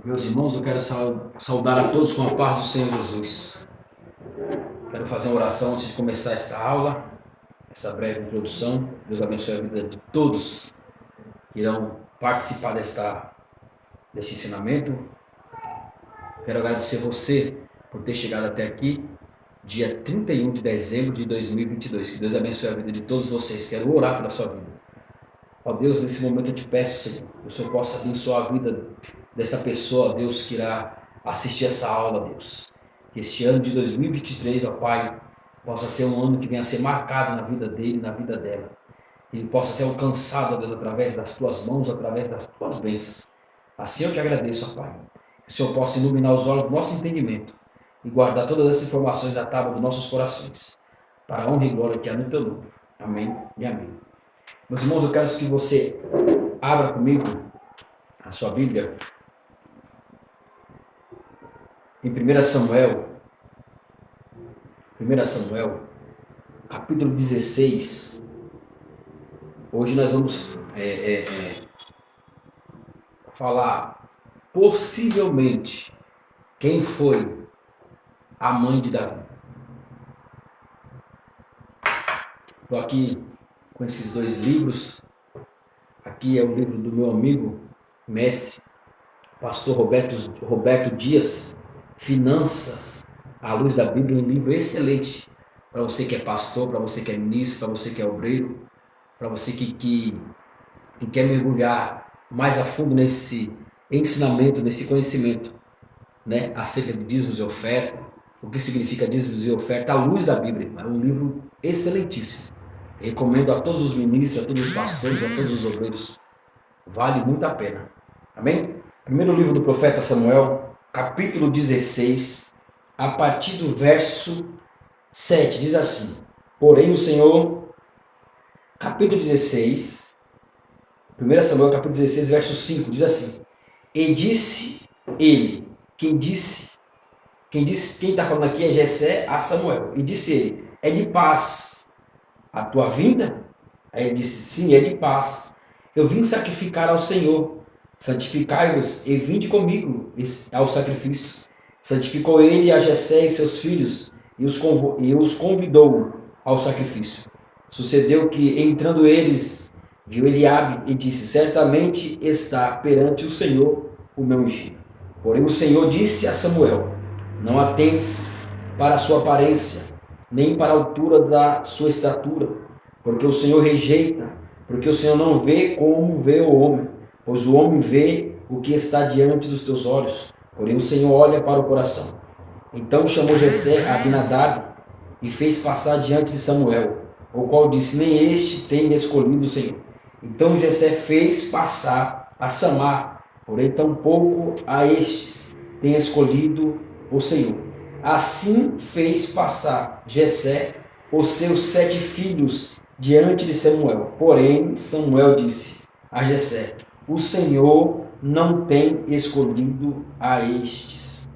Meus irmãos, eu quero saudar a todos com a paz do Senhor Jesus. Quero fazer uma oração antes de começar esta aula, essa breve introdução. Deus abençoe a vida de todos que irão participar deste ensinamento. Quero agradecer você por ter chegado até aqui, dia 31 de dezembro de 2022. Que Deus abençoe a vida de todos vocês. Quero orar pela sua vida. Ó Deus, nesse momento eu te peço, Senhor, que o Senhor possa abençoar a vida desta pessoa, Deus, que irá assistir essa aula, Deus. Que este ano de 2023, ó Pai, possa ser um ano que venha a ser marcado na vida dele, na vida dela. Que ele possa ser alcançado, ó Deus, através das tuas mãos, através das tuas bênçãos. Assim eu te agradeço, ó Pai. Que o Senhor possa iluminar os olhos do nosso entendimento e guardar todas as informações da tábua dos nossos corações, para a honra e glória que há no teu nome. Amém e amém. Meus irmãos, eu quero que você abra comigo a sua Bíblia em 1 Samuel, capítulo 16. Hoje nós vamos falar possivelmente quem foi a mãe de Davi. Estou aqui com esses dois livros. Aqui é o livro do meu amigo, mestre, pastor Roberto Dias, Finanças à Luz da Bíblia, um livro excelente para você que é pastor, para você que é ministro, para você que é obreiro, para você que quer mergulhar mais a fundo nesse ensinamento, nesse conhecimento, né, acerca de dízimos e oferta, o que significa dízimos e oferta à luz da Bíblia. É um livro excelentíssimo. Recomendo a todos os ministros, a todos os pastores, a todos os obreiros. Vale muito a pena. Amém? Primeiro livro do profeta Samuel, capítulo 16, a partir do verso 7, diz assim: Porém o Senhor, capítulo 16, 1 Samuel, capítulo 16, verso 5, diz assim: E disse ele, quem está falando aqui é Jessé a Samuel, e disse ele: É de paz a tua vinda? Aí ele disse: Sim, é de paz. Eu vim sacrificar ao Senhor. Santificai-vos e vinde comigo ao sacrifício. Santificou ele a Jessé e seus filhos e os convidou ao sacrifício. Sucedeu que, entrando eles, viu Eliabe e disse: Certamente está perante o Senhor o meu ungido. Porém o Senhor disse a Samuel: Não atentes para a sua aparência, nem para a altura da sua estatura, porque o Senhor rejeita, porque o Senhor não vê como vê o homem, pois o homem vê o que está diante dos teus olhos, porém o Senhor olha para o coração. Então chamou Jessé a Abinadab e fez passar diante de Samuel, o qual disse: Nem este tem escolhido o Senhor. Então Jessé fez passar a Samar, porém tampouco a estes tem escolhido o Senhor. Assim fez passar Jessé os seus 7 filhos diante de Samuel. Porém, Samuel disse a Jessé: O Senhor não tem escolhido a estes.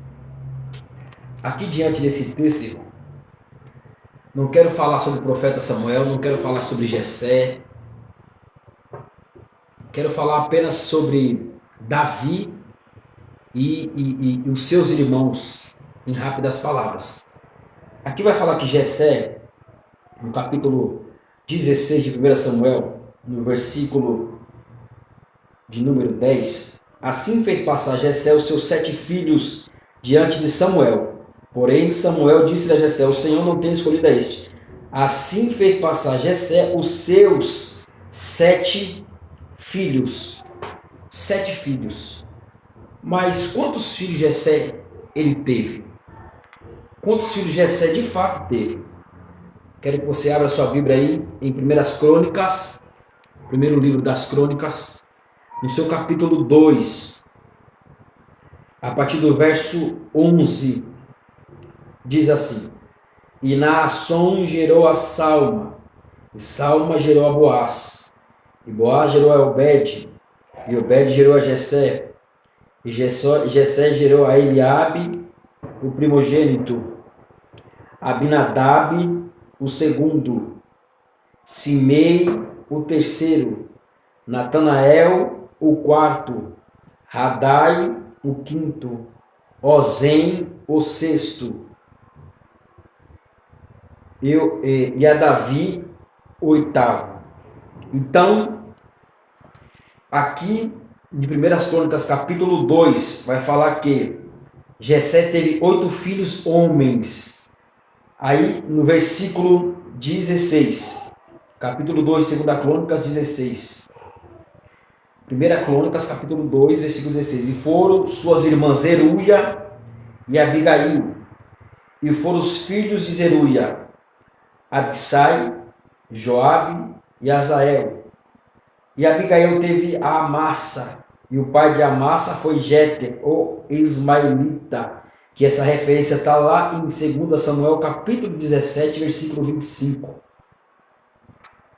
Aqui diante desse texto, irmão, não quero falar sobre o profeta Samuel, não quero falar sobre Jessé. Quero falar apenas sobre Davi e os seus irmãos, em rápidas palavras. Aqui vai falar que Jessé, no capítulo 16 de 1 Samuel, no versículo de número 10, assim fez passar Jessé os seus 7 filhos diante de Samuel. Porém, Samuel disse a Jessé: O Senhor não tem escolhido a este. Assim fez passar Jessé os seus 7 filhos. 7 filhos. Mas quantos filhos Jessé ele teve? Quantos filhos Jessé de fato teve? Quero que você abra sua Bíblia aí em 1 Crônicas, primeiro livro das Crônicas, no seu capítulo 2, a partir do verso 11, diz assim: E Naasson gerou a Salma, e Salma gerou a Boaz, e Boaz gerou a Obed, e Obed gerou a Jessé, e Jessé gerou a Eliabe, o primogênito, Abinadab, o segundo, Simei, o terceiro, Natanael, o quarto, Radai, o quinto, Ozem o sexto, e a Davi o oitavo. Então, aqui de 1 Crônicas, capítulo 2, vai falar que Jessé teve 8 filhos homens. Aí, no versículo 16, capítulo 2, 2 Crônicas 16. 1 Crônicas, capítulo 2, versículo 16. E foram suas irmãs Zeruia e Abigail. E foram os filhos de Zeruia, Abissai, Joabe e Azael. E Abigail teve a Amassa, e o pai de Amassa foi Jéter, o Ismaelita, que essa referência está lá em 2 Samuel, capítulo 17, versículo 25.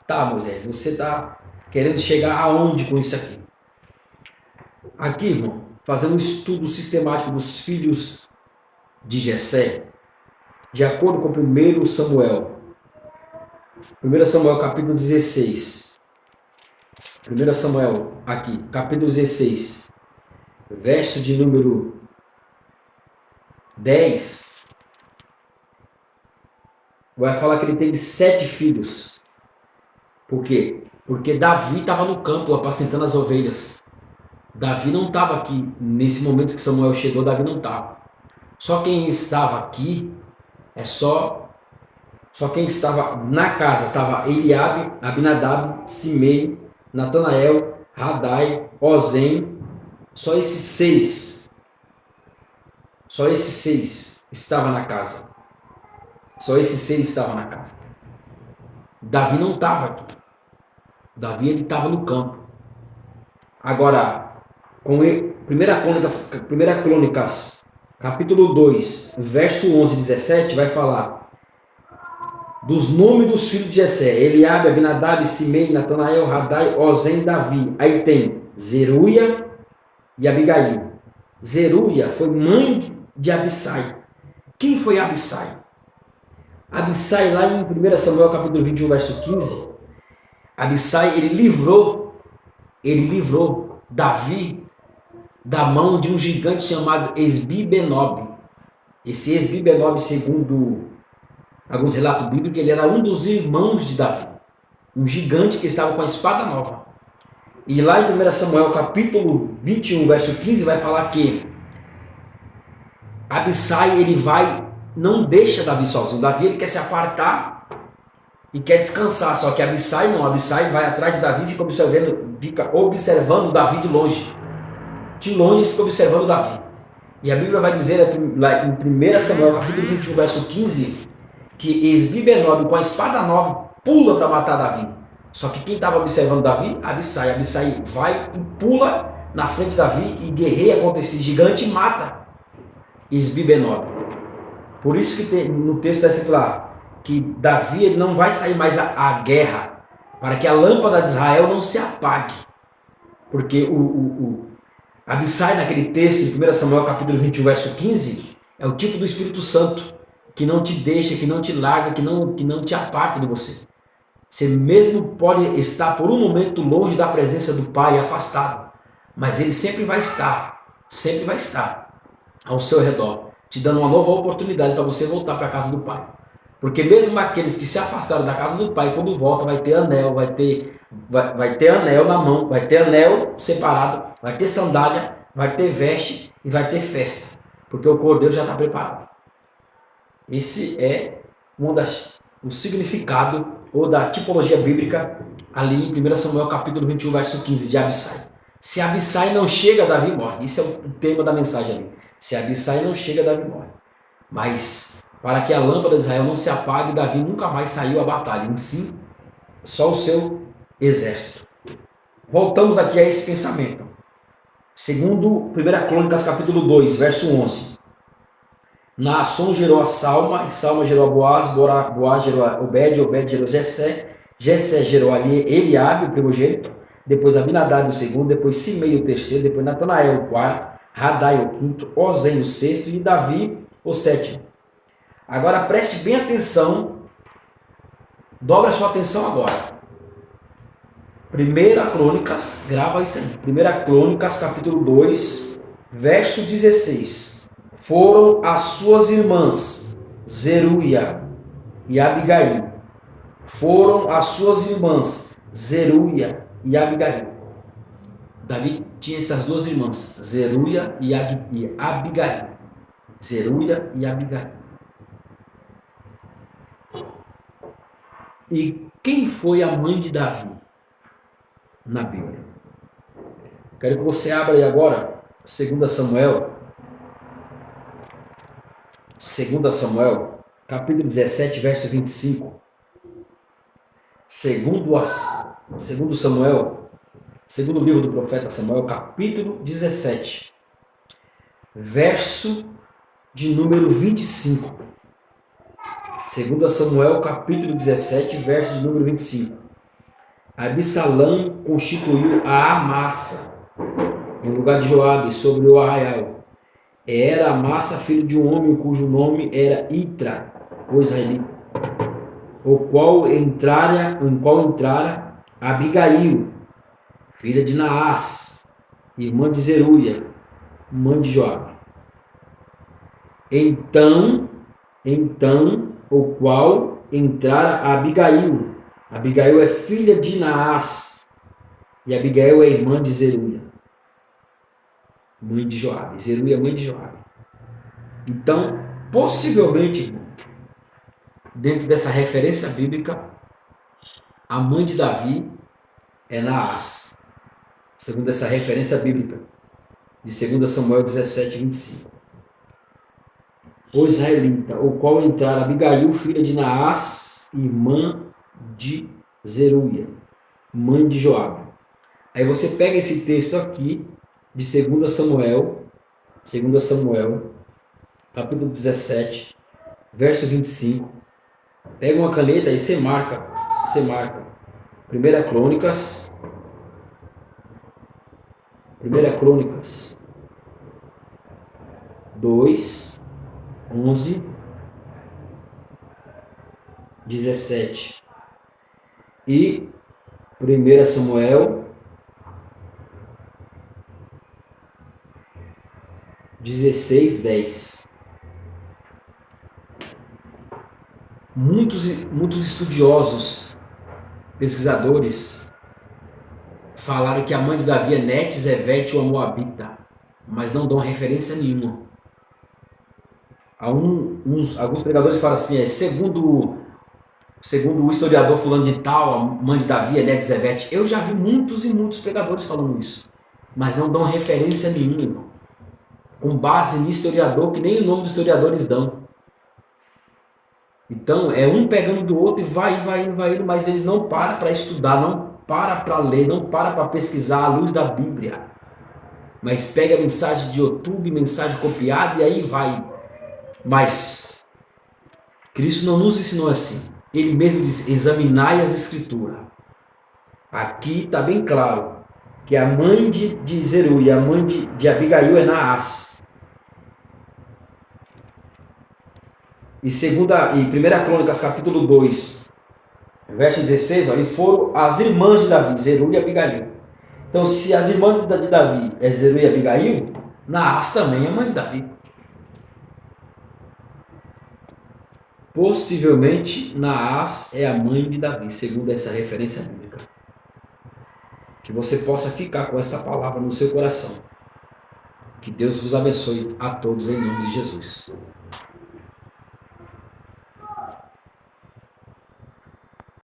Tá, Moisés, você está querendo chegar aonde com isso aqui? Aqui, irmão, fazendo um estudo sistemático dos filhos de Jessé, de acordo com 1 Samuel. 1 Samuel, capítulo 16. 1 Samuel, aqui, capítulo 16, verso de número 10, vai falar que ele teve 7 filhos. Por quê? Porque Davi estava no campo apacentando as ovelhas. Davi não estava aqui, nesse momento que Samuel chegou, Davi não estava. Só quem estava aqui, só quem estava na casa, estava Eliabe, Abinadab, Simei, Natanael, Radai, Ozem, só esses 6. Só esses 6 estavam na casa. Só esses 6 estavam na casa. Davi não estava aqui. Davi ele estava no campo. Agora, com 1 Crônicas, capítulo 2, verso 11 e 17, vai falar dos nomes dos filhos de Jessé: Eliabe, Abinadab, Simei, Natanael, Radai, Ozem, Davi. Aí tem Zeruia e Abigail. Zeruia foi mãe de Abissai. Quem foi Abissai? Abissai, lá em 1 Samuel capítulo 21, verso 15, Abissai, ele livrou Davi da mão de um gigante chamado Esbi-Benob. Esse Esbi-Benob, segundo alguns relatos bíblicos, ele era um dos irmãos de Davi, um gigante que estava com a espada nova. E lá em 1 Samuel capítulo 21, verso 15, vai falar que Abissai, não deixa Davi sozinho. Davi ele quer se apartar e quer descansar, só que Abissai não. Abissai vai atrás de Davi e fica observando Davi de longe. De longe ele fica observando Davi. E a Bíblia vai dizer lá em 1 Samuel capítulo 21, verso 15, que Esbi-Benob com a espada nova pula para matar Davi. Só que quem estava observando Davi? Abissai. Abissai vai e pula na frente de Davi e guerreia contra esse gigante e mata Esbi-Benob. Por isso que no texto está escrito lá que Davi ele não vai sair mais à guerra para que a lâmpada de Israel não se apague. Porque Abissai, naquele texto de 1 Samuel capítulo 21, verso 15, é o tipo do Espírito Santo que não te deixa, que não te larga, que não te aparta de você. Você mesmo pode estar por um momento longe da presença do Pai, afastado, mas Ele sempre vai estar ao seu redor, te dando uma nova oportunidade para você voltar para a casa do Pai. Porque mesmo aqueles que se afastaram da casa do Pai, quando volta vai ter anel, vai ter anel na mão, vai ter anel separado, vai ter sandália, vai ter veste e vai ter festa, porque o Cordeiro já está preparado. Esse é o significado ou da tipologia bíblica ali em 1 Samuel capítulo 21, verso 15 de Abissai. Se Abissai não chega, Davi morre. Isso é o tema da mensagem ali. Se Abissai não chega, Davi morre. Mas para que a lâmpada de Israel não se apague, Davi nunca mais saiu à batalha. Em si, só o seu exército. Voltamos aqui a esse pensamento. Segundo 1 Crônicas capítulo 2, verso 11. Naasson gerou a Salma, e Salma gerou a Boaz, Boaz gerou a Obed, Obed gerou Jessé, Jessé gerou Eliabe, o primogênito, depois Abinadab o segundo, depois Simei o terceiro, depois Natanael o quarto, Radai o quinto, Ozem o sexto e Davi o sétimo. Agora preste bem atenção, dobra a sua atenção agora. 1 Crônicas, grava isso aí, 1 Crônicas capítulo 2, Verso 16. Foram as suas irmãs, Zeruia e Abigail. Foram as suas irmãs, Zeruia e Abigail. Davi tinha essas duas irmãs, Zeruia e Abigail. Zeruia e Abigail. E quem foi a mãe de Davi na Bíblia? Quero que você abra aí agora, 2 Samuel. 2 Samuel, capítulo 17, verso 25. Segundo Samuel, segundo livro do profeta Samuel, capítulo 17, verso de número 25. 2 Samuel, capítulo 17, verso de número 25. Absalão constituiu a Amasa em lugar de Joabe sobre o arraial. Era Amasa filho de um homem cujo nome era Itra, o israelita, em qual entrara Abigail, filha de Naás, irmã de Zeruia, mãe de Joabe. Então, o qual entrara Abigail. Abigail é filha de Naás, e Abigail é irmã de Zeruia, mãe de Joabe. Zeruia, mãe de Joabe. Então, possivelmente, dentro dessa referência bíblica, a mãe de Davi é Naás, segundo essa referência bíblica de 2 Samuel 17, 25. O israelita, o qual entrara Abigail, filha de Naás, irmã de Zeruia, mãe de Joabe. Aí você pega esse texto aqui de 2 Samuel, capítulo 17, verso 25. Pega uma caneta e você marca. 1 Crônicas 2, 11, 17. E 1 Samuel 16, 10. Muitos estudiosos, pesquisadores, falaram que a mãe de Davi é Net-Zevete ou a Moabita, mas não dão referência nenhuma. Alguns pregadores falam assim, segundo o historiador fulano de tal, a mãe de Davi é Net-Zevete. Eu já vi muitos pregadores falando isso, mas não dão referência nenhuma, com base em historiador, que nem o nome dos historiadores dão. Então, é um pegando do outro e vai indo, mas eles não param para estudar, não param para ler, não param para pesquisar à luz da Bíblia. Mas pega mensagem de YouTube, mensagem copiada e aí vai. Mas Cristo não nos ensinou assim. Ele mesmo diz, examinai as Escrituras. Aqui está bem claro que a mãe de Zeruia, a mãe de Abigail é Naás. E 1 Crônicas, capítulo 2, verso 16, e foram as irmãs de Davi, Zeruia e Abigail. Então, se as irmãs de Davi é Zeruia e Abigail, Naás também é mãe de Davi. Possivelmente, Naás é a mãe de Davi, segundo essa referência bíblica. Que você possa ficar com esta palavra no seu coração. Que Deus vos abençoe a todos em nome de Jesus.